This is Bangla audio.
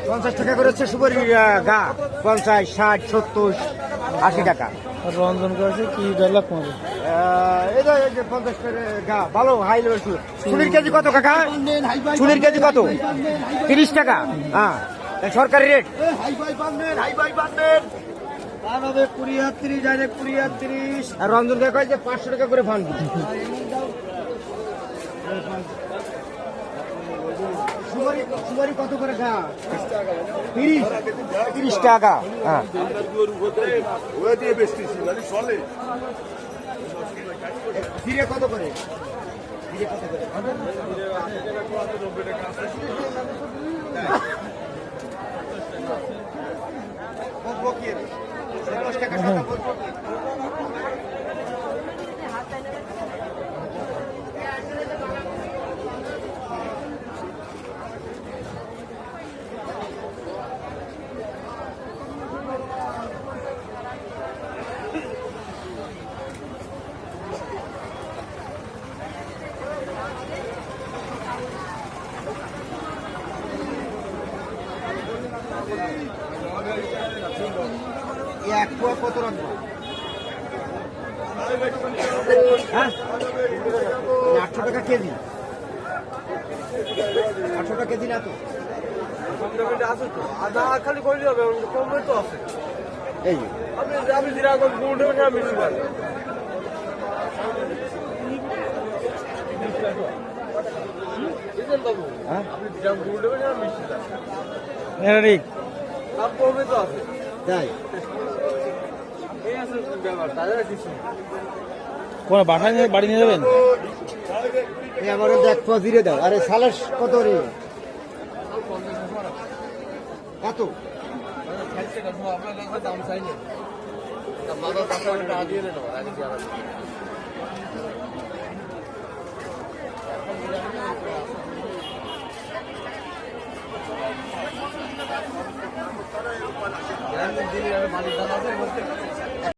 50 টাকা করে হচ্ছে সুপারি গা, 50, 60, 70, 80 টাকা। রঞ্জন করেছে কি 1.5 লাখ পড়ে। এই যে 50 করে গা, ভালো হাই লেভেল চুল। চুলের কেজি কত কাকা? চুলের কেজি কত? 30 টাকা। হ্যাঁ, সরকারি রেট। আর রঞ্জন কাকা কয় যে 500 টাকা করে ফান্ড। সুপারি কত করে গা? 30 টাকা। হ্যাঁ, জিরে কত করে? জিরে কত করে? বকবকিয়ে 10 টাকা সাদা বকবকি। এক পোয়া কত রাখবো? হ্যাঁ, 800 টাকা কেজি। 800 টাকা কেজি না তো? খালি করে যাবে কমে তো আছে। এই আমি যেরকম গুড় দেবেন আমি কোন বাসায় নিয়ে বাড়ি নিয়ে যাবেন? আমারও দেখ ফজিরে দাও। আরে সালাস কত রে? এত দাম চাইলে মালিক দাম আছে